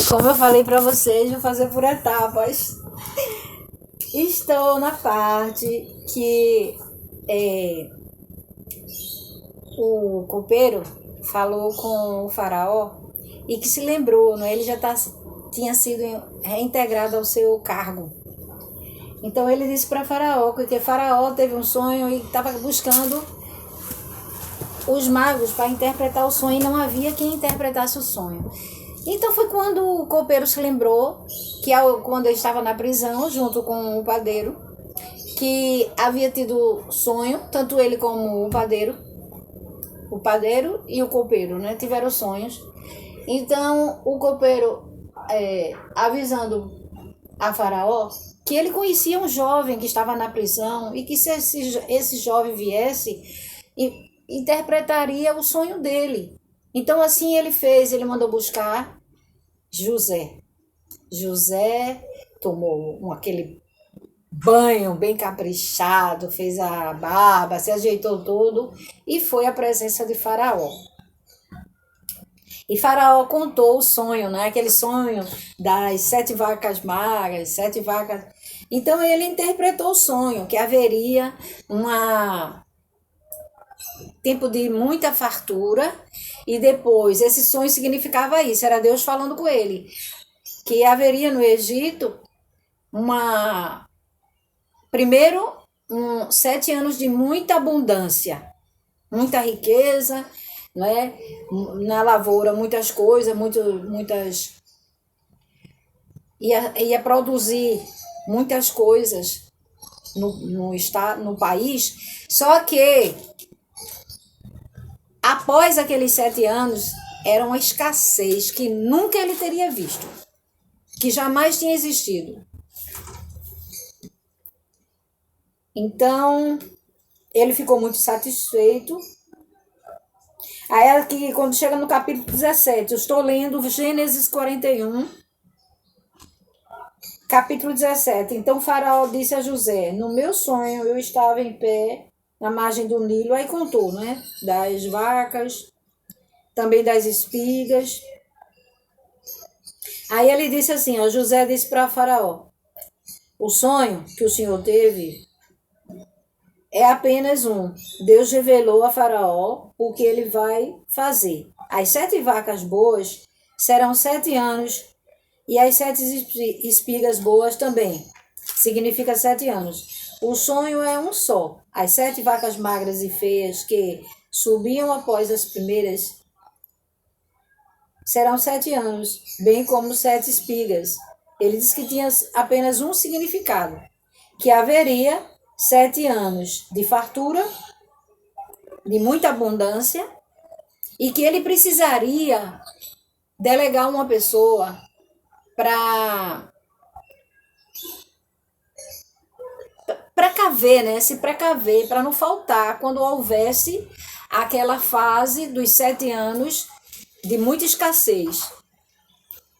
Como eu falei para vocês, vou fazer por etapas. Estou na parte que o copeiro falou com o faraó e que se lembrou, né? Ele já tinha sido reintegrado ao seu cargo. Então ele disse para faraó que faraó teve um sonho e estava buscando os magos para interpretar o sonho e não havia quem interpretasse o sonho. Então foi quando o copeiro se lembrou que quando ele estava na prisão junto com o padeiro, que havia tido sonho, tanto ele como o padeiro e o copeiro, né, tiveram sonhos. Então o copeiro, avisando a faraó que ele conhecia um jovem que estava na prisão e que se esse jovem viesse, interpretaria o sonho dele. Então assim ele fez, ele mandou buscar José. José tomou aquele banho bem caprichado, fez a barba, se ajeitou todo e foi à presença de Faraó. E Faraó contou o sonho, né? Aquele sonho das 7 vacas magras, 7 vacas. Então ele interpretou o sonho, que haveria tempo de muita fartura, e depois esse sonho significava isso, era Deus falando com ele, que haveria no Egito primeiro 7 anos de muita abundância, muita riqueza, né? Na lavoura muitas coisas, muitas ia produzir muitas coisas no estado, no país, só que após aqueles 7 anos, era uma escassez que nunca ele teria visto, que jamais tinha existido. Então, ele ficou muito satisfeito. Aí aqui, quando chega no capítulo 17, eu estou lendo Gênesis 41, capítulo 17. Então, Faraó disse a José: no meu sonho eu estava em pé na margem do Nilo, aí contou, né? Das vacas, também das espigas. Aí ele disse assim, ó, José disse para Faraó: o sonho que o senhor teve é apenas um. Deus revelou a Faraó o que ele vai fazer. As 7 vacas boas serão 7 anos e as 7 espigas boas também. Significa 7 anos. O sonho é um só. As 7 vacas magras e feias que subiam após as primeiras serão 7 anos, bem como 7 espigas. Ele disse que tinha apenas um significado, que haveria 7 anos de fartura, de muita abundância, e que ele precisaria delegar uma pessoa para precaver, né? Se precaver, para não faltar quando houvesse aquela fase dos 7 anos de muita escassez.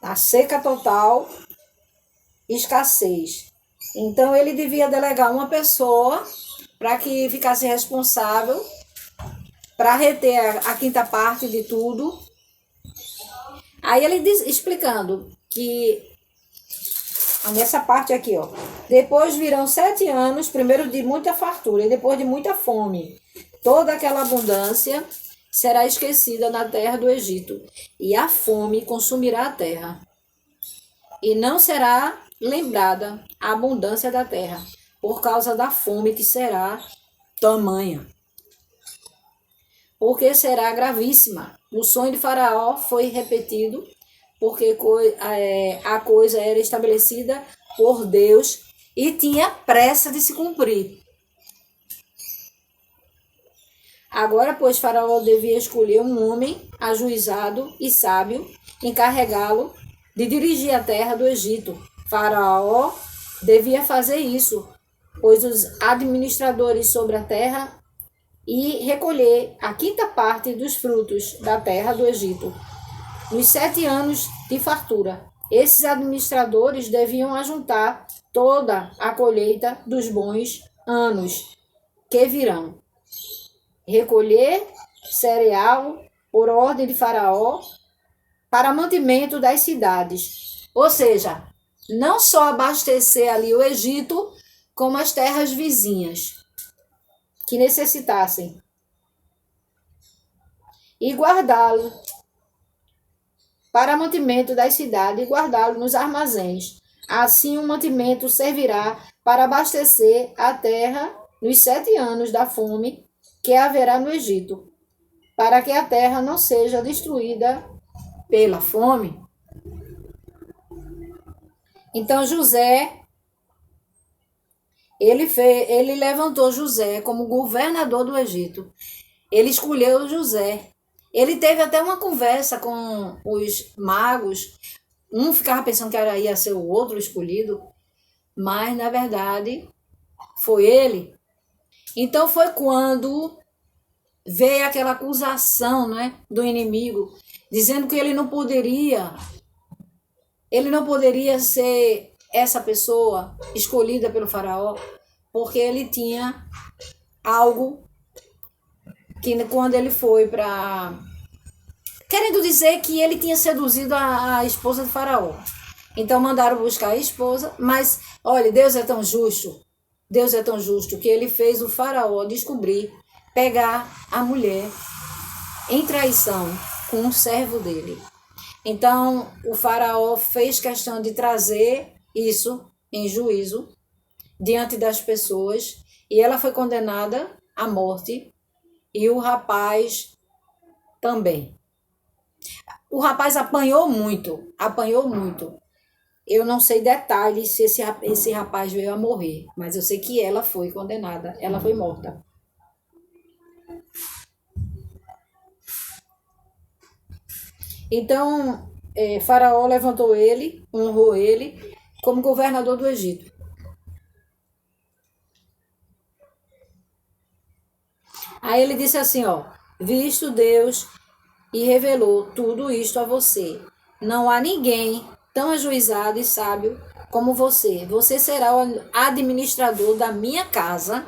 A seca total, escassez. Então ele devia delegar uma pessoa para que ficasse responsável para reter a quinta parte de tudo. Aí ele diz, explicando que nessa parte aqui, ó, depois virão 7 anos, primeiro de muita fartura e depois de muita fome. Toda aquela abundância será esquecida na terra do Egito, e a fome consumirá a terra. E não será lembrada a abundância da terra, por causa da fome que será tamanha. Porque será gravíssima. O sonho de Faraó foi repetido, porque a coisa era estabelecida por Deus e tinha pressa de se cumprir. Agora, pois, Faraó devia escolher um homem ajuizado e sábio, encarregá-lo de dirigir a terra do Egito. Faraó devia fazer isso, pois os administradores sobre a terra e recolher a quinta parte dos frutos da terra do Egito, nos 7 anos de fartura. Esses administradores deviam ajuntar toda a colheita dos bons anos que virão, recolher cereal por ordem de Faraó para mantimento das cidades. Ou seja, não só abastecer ali o Egito, como as terras vizinhas que necessitassem. E guardá-lo para mantimento das cidades e guardá-lo nos armazéns. Assim o mantimento servirá para abastecer a terra nos 7 anos da fome que haverá no Egito, para que a terra não seja destruída pela fome. Então José, ele levantou José como governador do Egito. Ele escolheu José. Ele teve até uma conversa com os magos. Um ficava pensando que ia ser o outro escolhido, mas na verdade foi ele. Então foi quando veio aquela acusação, né, do inimigo, dizendo que ele não poderia ser essa pessoa escolhida pelo faraó, porque ele tinha algo que quando ele foi para... Querendo dizer que ele tinha seduzido a esposa de faraó. Então mandaram buscar a esposa, mas olha, Deus é tão justo que ele fez o faraó descobrir, pegar a mulher em traição com um servo dele. Então o faraó fez questão de trazer isso em juízo diante das pessoas e ela foi condenada à morte e o rapaz também. O rapaz apanhou muito. Eu não sei detalhes se esse rapaz veio a morrer, mas eu sei que ela foi condenada, ela foi morta. Então, Faraó levantou ele, honrou ele como governador do Egito. Aí ele disse assim, ó: visto Deus e revelou tudo isto a você. Não há ninguém tão ajuizado e sábio como você. Você será o administrador da minha casa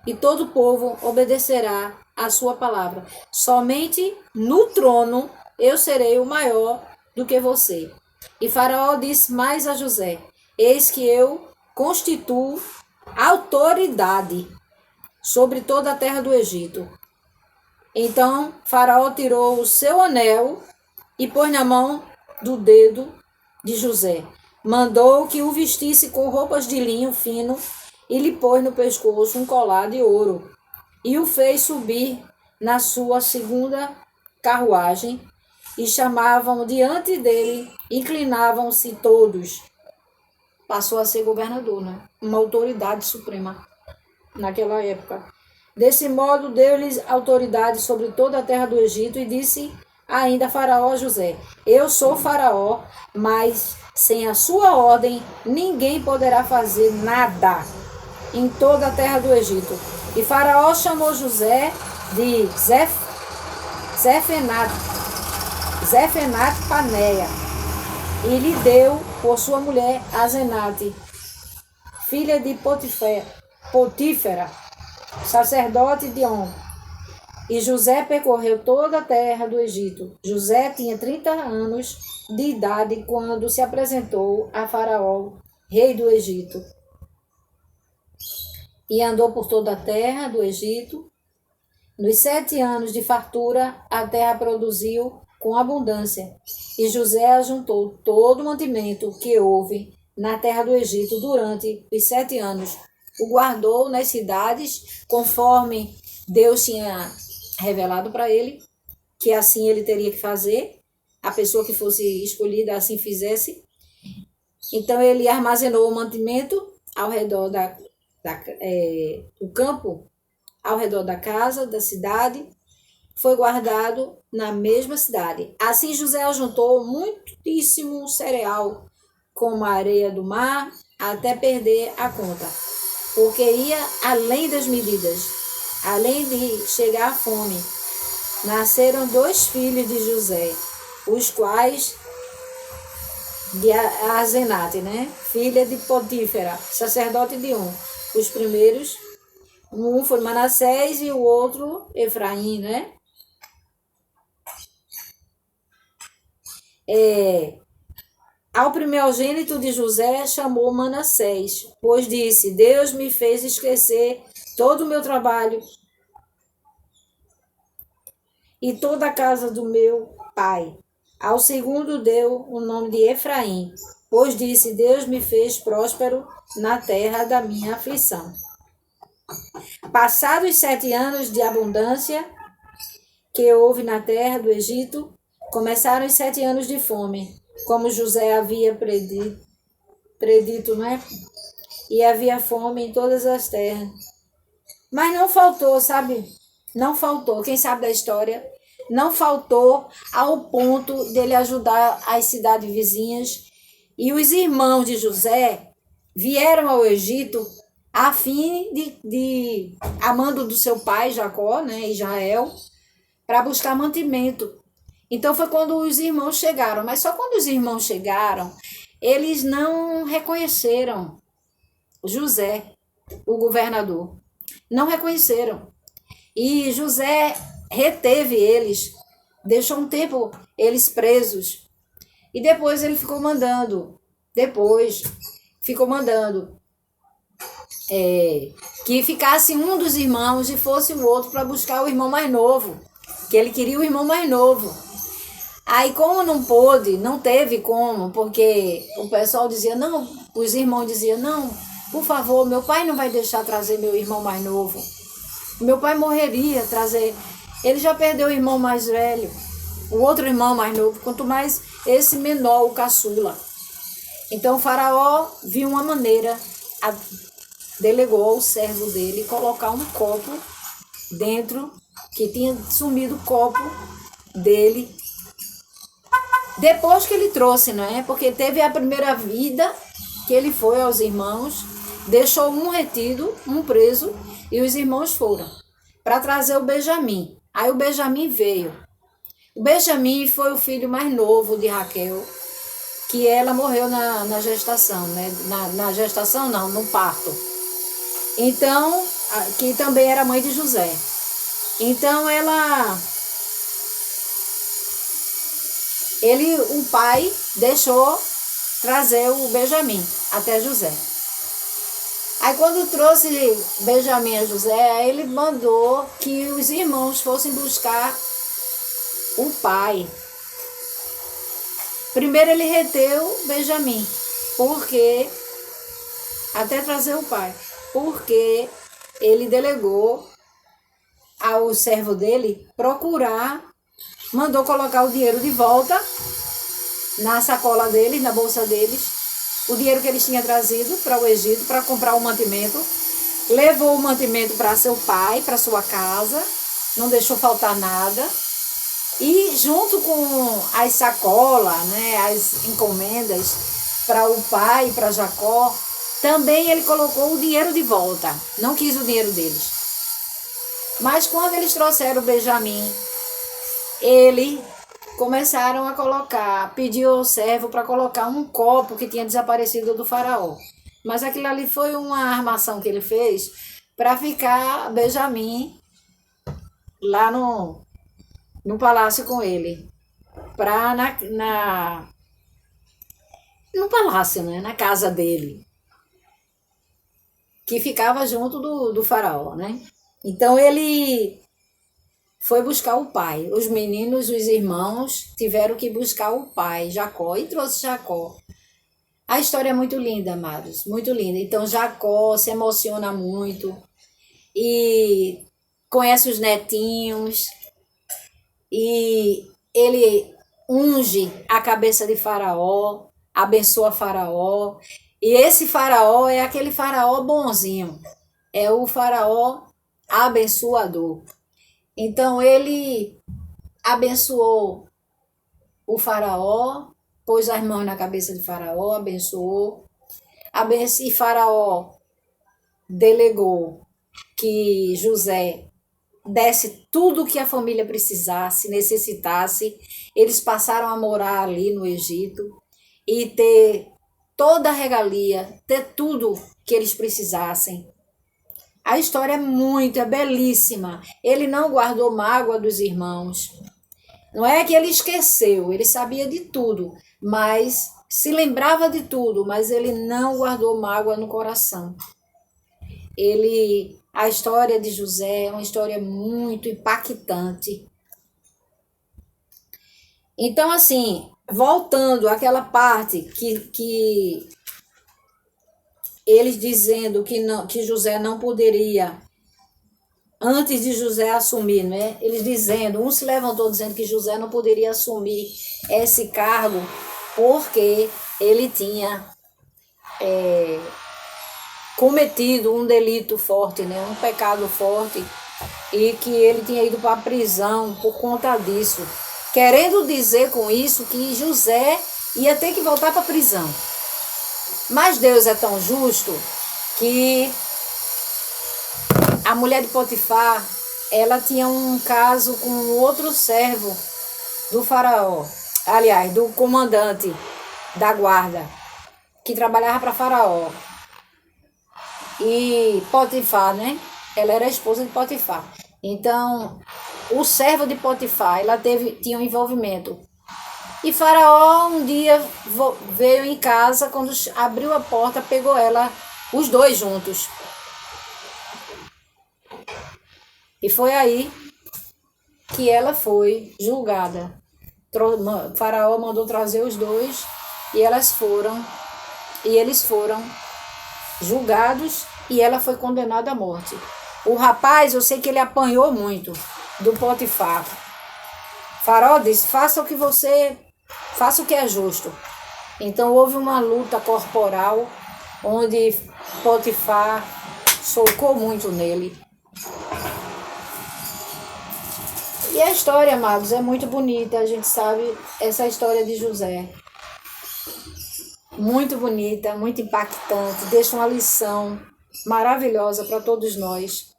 e todo o povo obedecerá à sua palavra. Somente no trono eu serei o maior do que você. E Faraó disse mais a José: eis que eu constituo autoridade sobre toda a terra do Egito. Então Faraó tirou o seu anel e pôs na mão do dedo de José. Mandou que o vestisse com roupas de linho fino e lhe pôs no pescoço um colar de ouro. E o fez subir na sua segunda carruagem e chamavam diante dele, inclinavam-se todos. Passou a ser governador, né? Uma autoridade suprema naquela época. Desse modo, deu-lhes autoridade sobre toda a terra do Egito e disse ainda Faraó a José: eu sou Faraó, mas sem a sua ordem ninguém poderá fazer nada em toda a terra do Egito. E Faraó chamou José de Zefenate Paneia e lhe deu por sua mulher Azenate, filha de Potífera, sacerdote de On. E José percorreu toda a terra do Egito. José tinha 30 anos de idade quando se apresentou a Faraó, rei do Egito. E andou por toda a terra do Egito. Nos 7 anos de fartura, a terra produziu com abundância. E José ajuntou todo o mantimento que houve na terra do Egito durante os 7 anos. O guardou nas cidades, conforme Deus tinha revelado para ele, que assim ele teria que fazer, a pessoa que fosse escolhida assim fizesse. Então ele armazenou o mantimento ao redor do campo, ao redor da casa, da cidade, foi guardado na mesma cidade. Assim José ajuntou muitíssimo cereal, como a areia do mar, até perder a conta, porque ia além das medidas. Além de chegar à fome, nasceram 2 filhos de José, os quais de Azenate, né? Filha de Potífera, sacerdote de On. Os primeiros, um foi Manassés e o outro Efraim, né? Ao primogênito de José chamou Manassés, pois disse: Deus me fez esquecer todo o meu trabalho e toda a casa do meu pai. Ao segundo deu o nome de Efraim, pois disse: Deus me fez próspero na terra da minha aflição. Passados 7 anos de abundância que houve na terra do Egito, começaram os 7 anos de fome, como José havia predito, não é? E havia fome em todas as terras. Mas não faltou, sabe? Não faltou. Quem sabe da história? Não faltou ao ponto dele ajudar as cidades vizinhas. E os irmãos de José vieram ao Egito a fim de amando do seu pai, Jacó, né, Israel, para buscar mantimento. Então foi quando os irmãos chegaram. Mas só quando os irmãos chegaram, eles não reconheceram José, o governador. Não reconheceram. E José reteve eles, deixou um tempo eles presos. E depois ele ficou mandando, que ficasse um dos irmãos e fosse o outro para buscar o irmão mais novo, que ele queria o irmão mais novo. Aí como não pôde, não teve como, porque o pessoal dizia, não, os irmãos diziam, não, por favor, meu pai não vai deixar trazer meu irmão mais novo. Meu pai morreria trazer. Ele já perdeu o irmão mais velho, o outro irmão mais novo, quanto mais esse menor, o caçula. Então o faraó viu uma maneira, delegou ao servo dele colocar um copo dentro, que tinha sumido o copo dele, depois que ele trouxe, não é? Porque teve a primeira vida que ele foi aos irmãos, deixou um retido, um preso, e os irmãos foram para trazer o Benjamim. Aí o Benjamim veio. O Benjamim foi o filho mais novo de Raquel, que ela morreu na gestação, né? Na gestação não, no parto. Então, que também era mãe de José. Então o pai deixou trazer o Benjamim até José. Aí quando trouxe Benjamim a José, ele mandou que os irmãos fossem buscar o pai. Primeiro ele reteu Benjamim, porque até trazer o pai, porque ele delegou ao servo dele procurar, mandou colocar o dinheiro de volta na sacola deles, na bolsa deles, o dinheiro que eles tinham trazido para o Egito para comprar o mantimento, levou o mantimento para seu pai, para sua casa, não deixou faltar nada, e junto com as sacolas, né, as encomendas para o pai, para Jacó, também ele colocou o dinheiro de volta, não quis o dinheiro deles. Mas quando eles trouxeram o Benjamim, começaram a colocar, pediu ao servo para colocar um copo que tinha desaparecido do faraó. Mas aquilo ali foi uma armação que ele fez para ficar Benjamim lá no palácio com ele. No palácio, né? Na casa dele. Que ficava junto do faraó, né? Então ele foi buscar o pai. Os meninos, os irmãos, tiveram que buscar o pai, Jacó, e trouxe Jacó. A história é muito linda, amados, muito linda. Então Jacó se emociona muito e conhece os netinhos e ele unge a cabeça de Faraó, abençoa Faraó. E esse Faraó é aquele Faraó bonzinho, é o Faraó abençoador. Então ele abençoou o Faraó, pôs as mãos na cabeça de Faraó, abençoou. E Faraó delegou que José desse tudo o que a família precisasse, necessitasse. Eles passaram a morar ali no Egito e ter toda a regalia, ter tudo que eles precisassem. A história é belíssima. Ele não guardou mágoa dos irmãos. Não é que ele esqueceu, ele sabia de tudo, mas se lembrava de tudo, mas ele não guardou mágoa no coração. A história de José é uma história muito impactante. Então, assim, voltando àquela parte que eles dizendo que José não poderia, antes de José assumir, né? Eles dizendo, um se levantou dizendo que José não poderia assumir esse cargo porque ele tinha cometido um delito forte, né? Um pecado forte, e que ele tinha ido para a prisão por conta disso. Querendo dizer com isso que José ia ter que voltar para a prisão. Mas Deus é tão justo que a mulher de Potifar, ela tinha um caso com outro servo do faraó, aliás, do comandante da guarda, que trabalhava para faraó. E Potifar, né? Ela era a esposa de Potifar. Então, o servo de Potifar, tinha um envolvimento. E Faraó um dia veio em casa, quando abriu a porta, pegou ela, os dois juntos. E foi aí que ela foi julgada. Faraó mandou trazer os dois e eles foram julgados e ela foi condenada à morte. O rapaz, eu sei que ele apanhou muito do Potifar. Faraó disse, faça o que é justo. Então houve uma luta corporal onde Potifar socou muito nele. E a história, amados, é muito bonita. A gente sabe essa história de José. Muito bonita, muito impactante. Deixa uma lição maravilhosa para todos nós.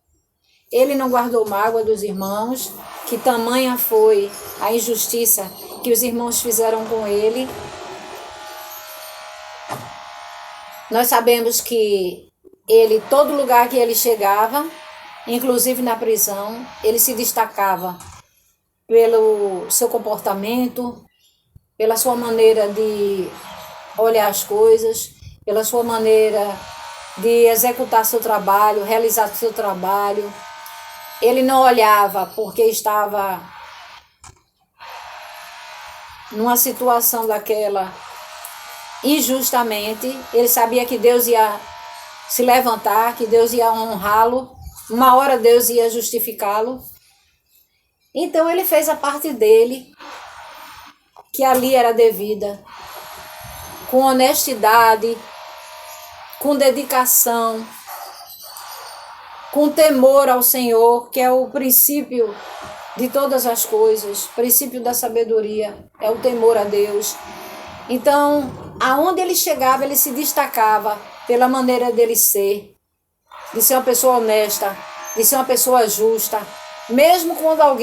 Ele não guardou mágoa dos irmãos, que tamanha foi a injustiça que os irmãos fizeram com ele. Nós sabemos que todo lugar que ele chegava, inclusive na prisão, ele se destacava pelo seu comportamento, pela sua maneira de olhar as coisas, pela sua maneira de executar seu trabalho, realizar seu trabalho. Ele não olhava porque estava numa situação daquela injustamente. Ele sabia que Deus ia se levantar, que Deus ia honrá-lo. Uma hora Deus ia justificá-lo. Então ele fez a parte dele, que ali era devida, com honestidade, com dedicação, com temor ao Senhor, que é o princípio de todas as coisas, princípio da sabedoria, é o temor a Deus. Então, aonde ele chegava, ele se destacava pela maneira dele ser, de ser uma pessoa honesta, de ser uma pessoa justa, mesmo quando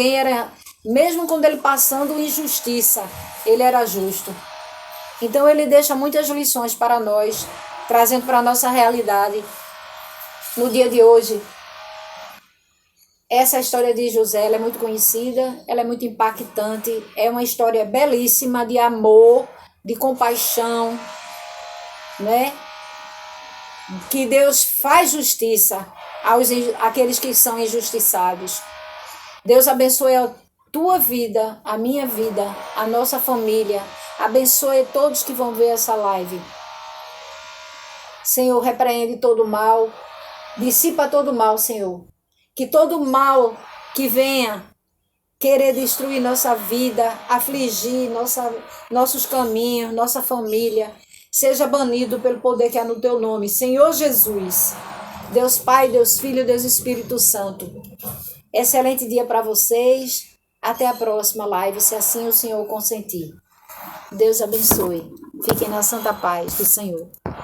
ele passando injustiça, ele era justo. Então ele deixa muitas lições para nós, trazendo para a nossa realidade no dia de hoje. Essa história de José, ela é muito conhecida, ela é muito impactante, é uma história belíssima de amor, de compaixão, né? Que Deus faz justiça àqueles que são injustiçados. Deus abençoe a tua vida, a minha vida, a nossa família. Abençoe todos que vão ver essa live. Senhor, repreende todo mal, dissipa todo mal, Senhor. Que todo mal que venha querer destruir nossa vida, afligir nossos caminhos, nossa família, seja banido pelo poder que há no teu nome. Senhor Jesus, Deus Pai, Deus Filho, Deus Espírito Santo. Excelente dia para vocês. Até a próxima live, se assim o Senhor consentir. Deus abençoe. Fiquem na santa paz do Senhor.